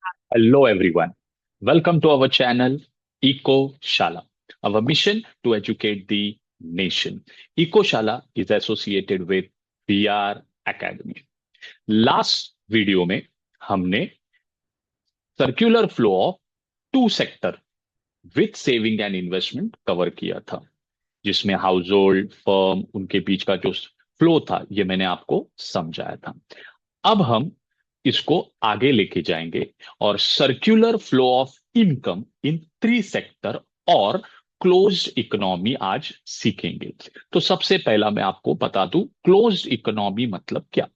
Hello, everyone. Welcome to our channel, Eco Shala. Our mission to educate the nation. Eco Shala is associated with VR Academy. Last video में हमने circular flow of two sector with saving and investment cover किया था, जिसमें house hold firm उनके बीच का जो flow था ये मैंने आपको समझाया था। अब हम इसको आगे लेके जाएंगे और circular flow of income in three sector और क्लोज्ड इकोनॉमी आज सीखेंगे। तो सबसे पहला मैं आपको बता दूं क्लोज्ड इकोनॉमी मतलब क्या।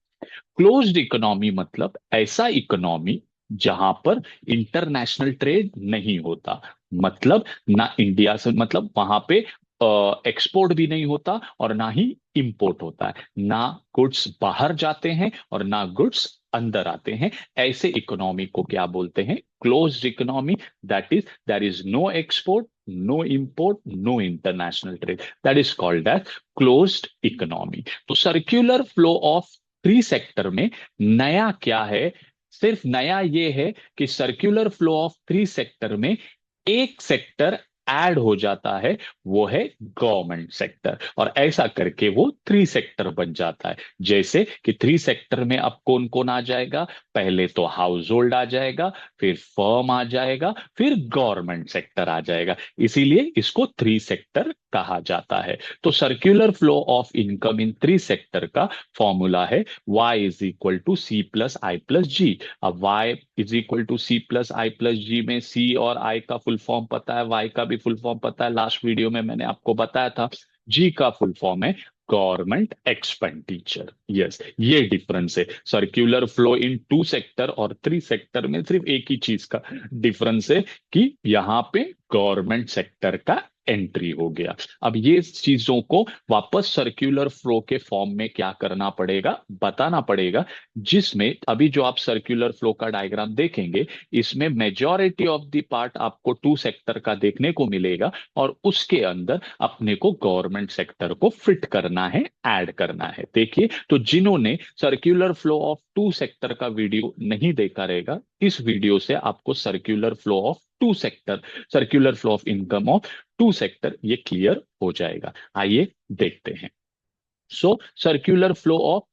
क्लोज्ड इकोनॉमी मतलब ऐसा इकोनॉमी जहां पर इंटरनेशनल ट्रेड नहीं होता, मतलब ना इंडिया से, मतलब वहां पे एक्सपोर्ट भी नहीं होता और ना ही इंपोर्ट होता है, ना गुड्स बाहर जाते हैं और ना गुड्स अंदर आते हैं। ऐसे इकोनॉमी को क्या बोलते हैं? Closed economy. That is there is no export, no import, no international trade, that is called as closed economy. तो circular flow of three sector में नया क्या है? सिर्फ नया ये है कि circular flow of three sector में एक सेक्टर ऐड हो जाता है, वो है गवर्नमेंट सेक्टर, और ऐसा करके वो थ्री सेक्टर बन जाता है। जैसे कि थ्री सेक्टर में अब कौन कौन आ जाएगा? पहले तो हाउस होल्ड आ जाएगा, फिर फर्म आ जाएगा, फिर गवर्नमेंट सेक्टर आ जाएगा। इसीलिए इसको थ्री सेक्टर कहा जाता है। तो circular flow of income in three sector का फॉर्मूला है y is equal to C plus I plus G. अब y is equal to C plus I plus G में c और i का फुल फॉर्म पता है, y का भी फुल फॉर्म पता है, लास्ट वीडियो में मैंने आपको बताया था। g का फुल फॉर्म है गवर्नमेंट एक्सपेंडिचर। यस, ये डिफरेंस है circular flow in two sector और थ्री सेक्टर में। सिर्फ एक ही चीज का डिफरेंस है कि यहां पे गवर्नमेंट सेक्टर का एंट्री हो गया। अब ये चीजों को वापस सर्कुलर फ्लो के फॉर्म में क्या करना पड़ेगा, बताना पड़ेगा, जिसमें अभी जो आप सर्कुलर फ्लो का डायग्राम देखेंगे इसमें मेजॉरिटी ऑफ द पार्ट आपको टू सेक्टर का देखने को मिलेगा और उसके अंदर अपने को गवर्नमेंट सेक्टर को फिट करना है, ऐड करना है। देखिए, तो जिन्होंने circular flow of two sector का वीडियो नहीं देखा रहेगा, इस वीडियो से आपको circular flow of two sector, circular flow of income of two sector ये क्लियर हो जाएगा। आइए देखते हैं। So circular flow of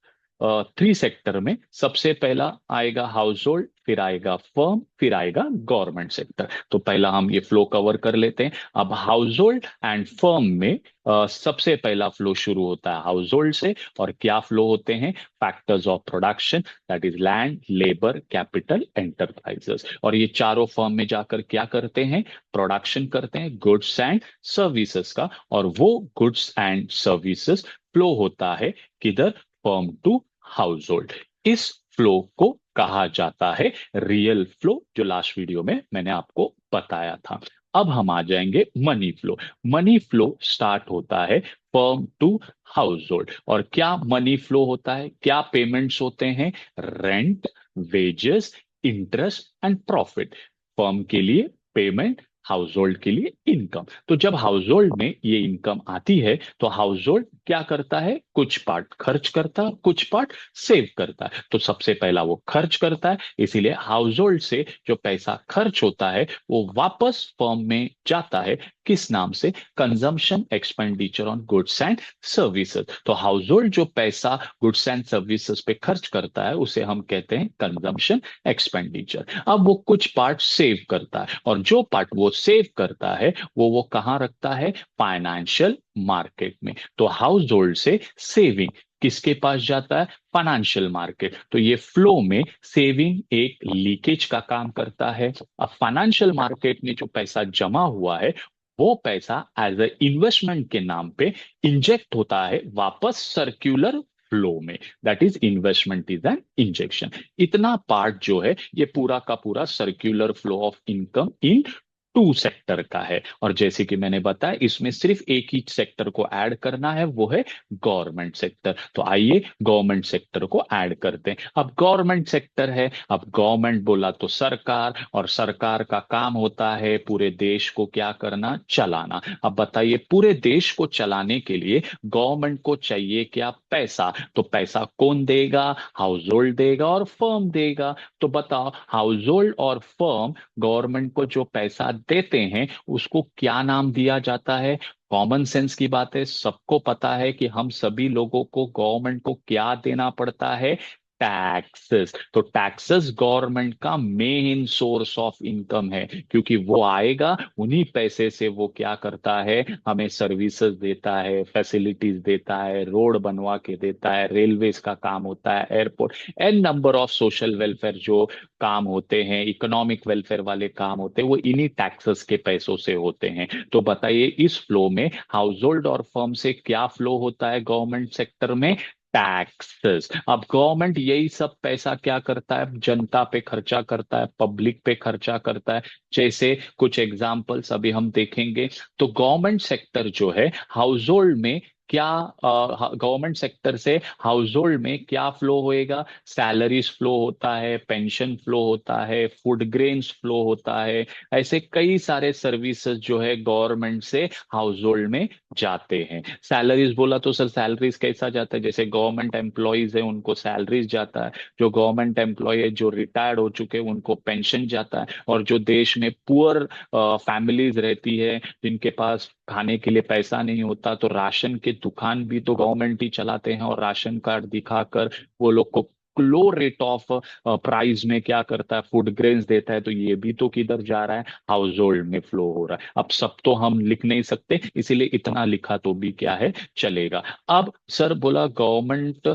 three sector में सबसे पहला आएगा हाउस होल्ड, फिर आएगा फर्म, फिर आएगा गवर्नमेंट सेक्टर। तो पहला हम ये फ्लो कवर कर लेते हैं। अब हाउस होल्ड एंड फर्म में सबसे पहला फ्लो शुरू होता है हाउस होल्ड से। और क्या फ्लो होते हैं? Factors of production, that is land, labour, capital, enterprises. और ये चारों फर्म में जाकर क्या करते हैं? प्रोडक्शन करते हैं गुड्स एंड सर्विसेज का, और वो गुड्स एंड सर्विसेज फ्लो होता है किधर? Firm to household. इस फ्लो को कहा जाता है रियल फ्लो, जो लास्ट वीडियो में मैंने आपको बताया था। अब हम आ जाएंगे money flow. Money flow start होता है फर्म टू हाउस होल्ड। और क्या मनी फ्लो होता है, क्या पेमेंट्स होते हैं? Rent, wages, interest and profit. Firm के लिए पेमेंट, हाउस होल्ड के लिए इनकम। तो जब हाउस होल्ड में ये इनकम आती है तो हाउस होल्ड क्या करता है? कुछ पार्ट खर्च करता है, कुछ पार्ट सेव करता है। तो सबसे पहला वो खर्च करता है, इसीलिए हाउस होल्ड से जो पैसा खर्च होता है वो वापस फर्म में जाता है। किस नाम से? Consumption expenditure on goods and services. तो हाउस होल्ड जो पैसा गुड्स एंड सर्विसेज पे खर्च करता है उसे हम कहते हैं कंजम्पशन एक्सपेंडिचर। अब वो कुछ पार्ट सेव करता है, और जो पार्ट वो सेव करता है वो कहाँ रखता है? फाइनेंशियल मार्केट में। तो हाउस होल्ड से सेविंग किसके पास जाता है? Financial market. तो ये फ्लो में सेविंग एक लीकेज का काम करता है। अब फाइनेंशियल मार्केट में जो पैसा जमा हुआ है वो पैसा एज ए इन्वेस्टमेंट के नाम पे इंजेक्ट होता है वापस सर्क्यूलर फ्लो में। That is investment is an injection. इतना पार्ट जो है ये पूरा का पूरा circular flow of income in two sector का है। और जैसे कि मैंने बताया, इसमें सिर्फ एक ही सेक्टर को ऐड करना है, वो है गवर्नमेंट सेक्टर। तो आइए गवर्नमेंट सेक्टर को ऐड करते हैं। अब गवर्नमेंट सेक्टर है, अब गवर्नमेंट बोला तो सरकार, और सरकार का काम होता है पूरे देश को क्या करना, चलाना। अब बताइए, पूरे देश को चलाने के लिए गवर्नमेंट को चाहिए क्या, पैसा। तो पैसा कौन देगा, हाउस होल्ड देगा और फर्म देगा। तो बताओ, हाउस होल्ड और फर्म गवर्नमेंट को जो पैसा देते हैं उसको क्या नाम दिया जाता है। कॉमन सेंस की बात है, सबको पता है कि हम सभी लोगों को गवर्नमेंट को क्या देना पड़ता है, टैक्सेस। तो टैक्सेस गवर्नमेंट का मेन सोर्स ऑफ इनकम है, क्योंकि वो आएगा, उन्हीं पैसे से वो क्या करता है, हमें सर्विसेज देता है, फैसिलिटीज देता है, रोड बनवा के देता है, रेलवेज का काम होता है, airport, an number of social welfare जो काम होते हैं, इकोनॉमिक वेलफेयर वाले काम होते हैं, वो इन्हीं टैक्सेस के पैसों से होते हैं। तो बताइए, इस फ्लो में हाउस होल्ड और फर्म से क्या फ्लो होता है गवर्नमेंट सेक्टर में, टैक्सेस। अब गवर्नमेंट यही सब पैसा क्या करता है, जनता पे खर्चा करता है, पब्लिक पे खर्चा करता है। जैसे कुछ एग्जांपल्स अभी हम देखेंगे। तो गवर्नमेंट सेक्टर जो है, हाउस होल्ड में क्या, गवर्नमेंट सेक्टर से हाउस होल्ड में क्या फ्लो होएगा, सैलरीज फ्लो होता है, पेंशन फ्लो होता है, फूड ग्रेन्स फ्लो होता है। ऐसे कई सारे सर्विसेज जो है गवर्नमेंट से हाउस होल्ड में जाते हैं। सैलरीज बोला तो सर, सैलरीज कैसा जाता है, जैसे गवर्नमेंट एम्प्लॉयज है उनको सैलरीज जाता है, जो गवर्नमेंट एम्प्लॉय है जो रिटायर्ड हो चुके हैं उनको पेंशन जाता है, और जो देश में पुअर फैमिलीज रहती है जिनके पास खाने के लिए पैसा नहीं होता, तो राशन की दुकान भी तो गवर्नमेंट ही चलाते हैं, और राशन कार्ड दिखाकर वो लोग को लो रेट ऑफ प्राइस में क्या करता है, फूड ग्रेन्स देता है। तो ये भी तो किधर जा रहा है, हाउस होल्ड में फ्लो हो रहा है। अब सब तो हम लिख नहीं सकते, इसीलिए इतना लिखा तो भी क्या है, चलेगा। अब सर बोला गवर्नमेंट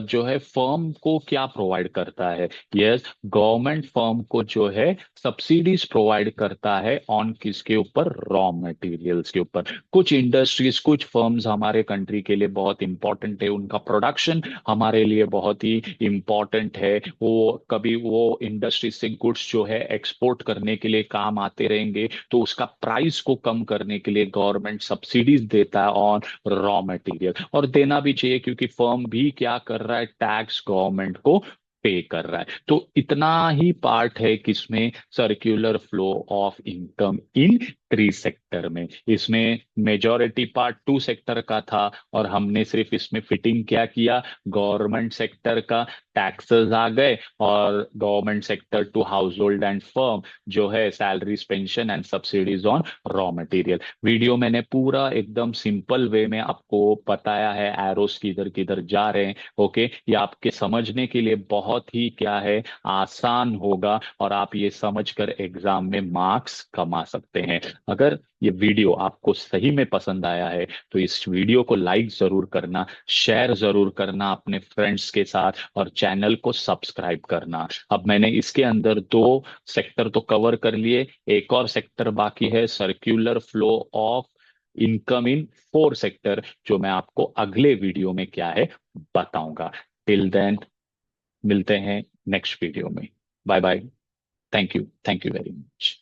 जो है फर्म को क्या प्रोवाइड करता है। यस, गवर्नमेंट फर्म को जो है सब्सिडीज प्रोवाइड करता है, ऑन किसके ऊपर, रॉ मटेरियल्स के ऊपर। कुछ इंडस्ट्रीज, कुछ फर्म्स हमारे कंट्री के लिए बहुत इंपॉर्टेंट है, उनका प्रोडक्शन हमारे लिए बहुत ही इंपॉर्टेंट है। वो कभी वो इंडस्ट्री से गुड्स जो है एक्सपोर्ट करने के लिए काम आते रहेंगे, तो उसका प्राइस को कम करने के लिए गवर्नमेंट सब्सिडीज देता है ऑन रॉ मटेरियल। और देना भी चाहिए, क्योंकि फर्म भी क्या कर रहा है, टैक्स गवर्नमेंट को पे कर रहा है। तो इतना ही पार्ट है किसमें, circular flow of income in three sector में। इसमें मेजॉरिटी पार्ट टू सेक्टर का था, और हमने सिर्फ इसमें फिटिंग क्या किया, गवर्नमेंट सेक्टर का टैक्सेस आ गए, और government sector to household and firm जो है salaries, pension and subsidies on raw material. Video मैंने पूरा एकदम सिंपल वे में आपको बताया है, एरोस किधर किधर जा रहे हैं। ओके, ये आपके समझने के लिए बहुत ही क्या है, आसान होगा, और आप ये समझकर एग्जाम में मार्क्स कमा सकते हैं। अगर ये वीडियो आपको सही में पसंद आया है तो इस वीडियो को लाइक जरूर करना, शेयर जरूर करना अपने फ्रेंड्स के साथ, और चैनल को सब्सक्राइब करना। अब मैंने इसके अंदर दो सेक्टर तो कवर कर लिए, एक और सेक्टर बाकी है, circular flow of income in four sector, जो मैं आपको अगले वीडियो में क्या है, बताऊंगा। टिल देन, मिलते हैं नेक्स्ट वीडियो में। Bye bye. Thank you very much.